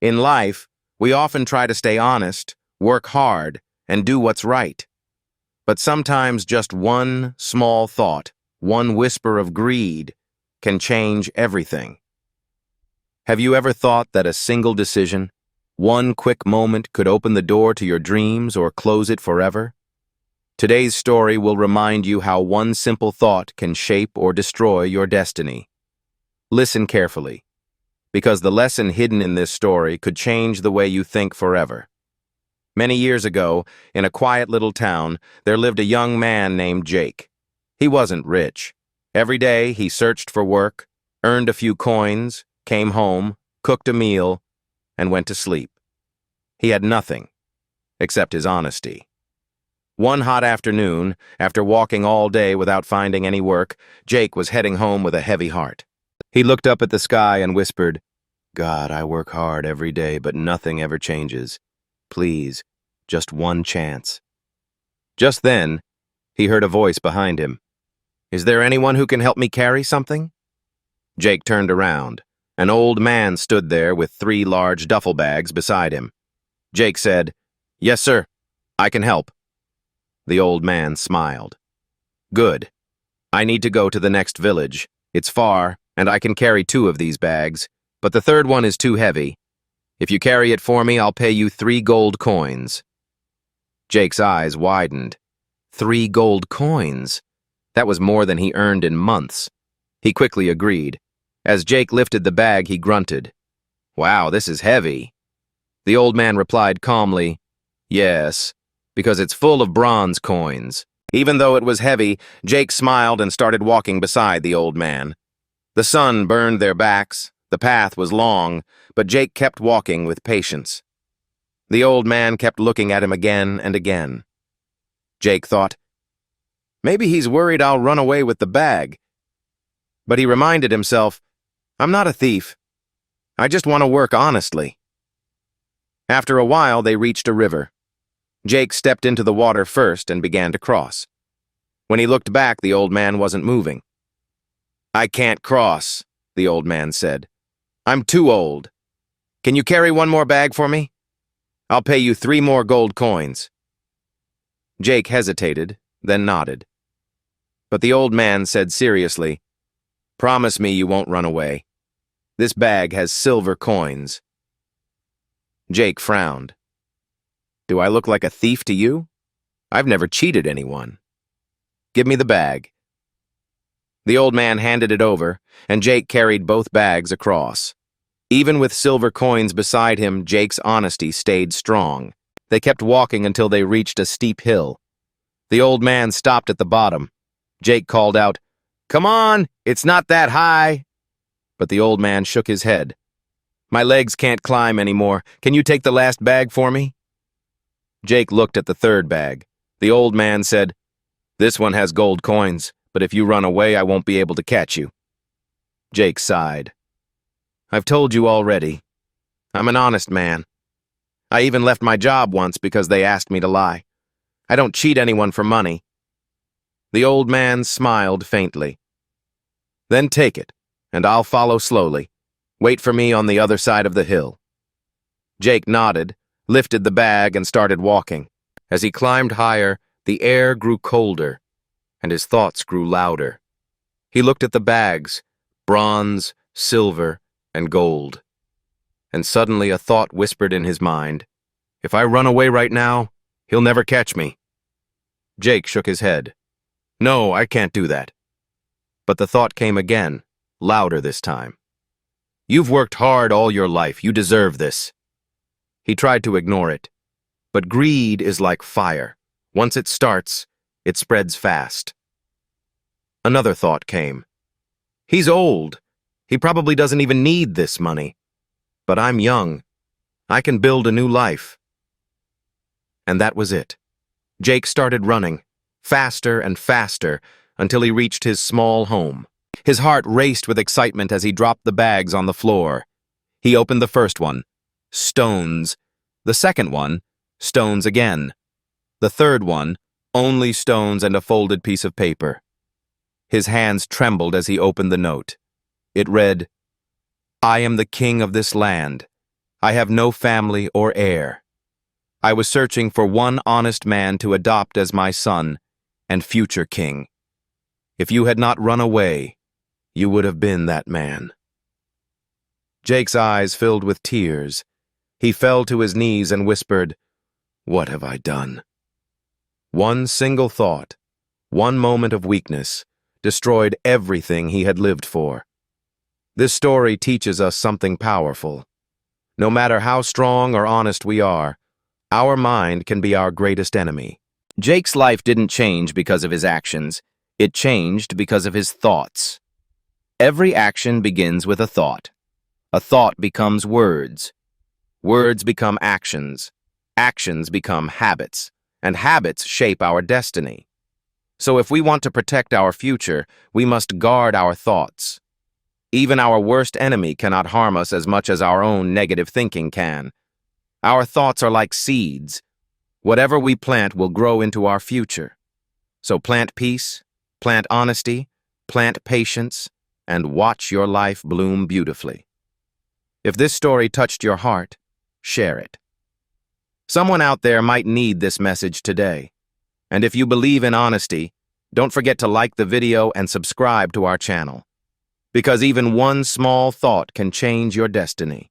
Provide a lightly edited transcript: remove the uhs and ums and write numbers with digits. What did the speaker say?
In life, we often try to stay honest, work hard, and do what's right. But sometimes just one small thought, one whisper of greed, can change everything. Have you ever thought that a single decision, one quick moment, could open the door to your dreams or close it forever? Today's story will remind you how one simple thought can shape or destroy your destiny. Listen carefully, because the lesson hidden in this story could change the way you think forever. Many years ago, in a quiet little town, there lived a young man named Jake. He wasn't rich. Every day, he searched for work, earned a few coins, came home, cooked a meal, and went to sleep. He had nothing, except his honesty. One hot afternoon, after walking all day without finding any work, Jake was heading home with a heavy heart. He looked up at the sky and whispered, "God, I work hard every day, but nothing ever changes. Please, just one chance." Just then, he heard a voice behind him. "Is there anyone who can help me carry something?" Jake turned around. An old man stood there with 3 large duffel bags beside him. Jake said, "Yes, sir, I can help." The old man smiled. "Good. I need to go to the next village. It's far, and I can carry 2 of these bags, but the third one is too heavy. If you carry it for me, I'll pay you 3 gold coins." Jake's eyes widened. 3 gold coins? That was more than he earned in months. He quickly agreed. As Jake lifted the bag, he grunted. "Wow, this is heavy." The old man replied calmly, "Yes, because it's full of bronze coins." Even though it was heavy, Jake smiled and started walking beside the old man. The sun burned their backs, the path was long, but Jake kept walking with patience. The old man kept looking at him again and again. Jake thought, maybe he's worried I'll run away with the bag. But he reminded himself, I'm not a thief. I just want to work honestly. After a while, they reached a river. Jake stepped into the water first and began to cross. When he looked back, the old man wasn't moving. "I can't cross," the old man said. "I'm too old. Can you carry 1 more bag for me? I'll pay you 3 more gold coins." Jake hesitated, then nodded. But the old man said seriously, "Promise me you won't run away. This bag has silver coins." Jake frowned. "Do I look like a thief to you? I've never cheated anyone. Give me the bag." The old man handed it over, and Jake carried both bags across. Even with silver coins beside him, Jake's honesty stayed strong. They kept walking until they reached a steep hill. The old man stopped at the bottom. Jake called out, "Come on, it's not that high." But the old man shook his head. "My legs can't climb anymore. Can you take the last bag for me?" Jake looked at the third bag. The old man said, "This one has gold coins, but if you run away, I won't be able to catch you." Jake sighed. "I've told you already. I'm an honest man. I even left my job once because they asked me to lie. I don't cheat anyone for money." The old man smiled faintly. "Then take it, and I'll follow slowly. Wait for me on the other side of the hill." Jake nodded, lifted the bag, and started walking. As he climbed higher, the air grew colder, and his thoughts grew louder. He looked at the bags, bronze, silver, and gold. And suddenly a thought whispered in his mind, "If I run away right now, he'll never catch me." Jake shook his head. "No, I can't do that." But the thought came again, louder this time. "You've worked hard all your life. You deserve this." He tried to ignore it. But greed is like fire. Once it starts, it spreads fast. Another thought came. "He's old. He probably doesn't even need this money. But I'm young. I can build a new life." And that was it. Jake started running, faster and faster, until he reached his small home. His heart raced with excitement as he dropped the bags on the floor. He opened the first one. Stones. The second one, stones again. The third one, only stones and a folded piece of paper. His hands trembled as he opened the note. It read, "I am the king of this land. I have no family or heir. I was searching for one honest man to adopt as my son and future king. If you had not run away, you would have been that man." Jake's eyes filled with tears. He fell to his knees and whispered, "What have I done?" One single thought, one moment of weakness, destroyed everything he had lived for. This story teaches us something powerful. No matter how strong or honest we are, our mind can be our greatest enemy. Jake's life didn't change because of his actions. It changed because of his thoughts. Every action begins with a thought. A thought becomes words. Words become actions. Actions become habits. And habits shape our destiny. So if we want to protect our future, we must guard our thoughts. Even our worst enemy cannot harm us as much as our own negative thinking can. Our thoughts are like seeds. Whatever we plant will grow into our future. So plant peace, plant honesty, plant patience, and watch your life bloom beautifully. If this story touched your heart, share it. Someone out there might need this message today. And if you believe in honesty, don't forget to like the video and subscribe to our channel. Because even one small thought can change your destiny.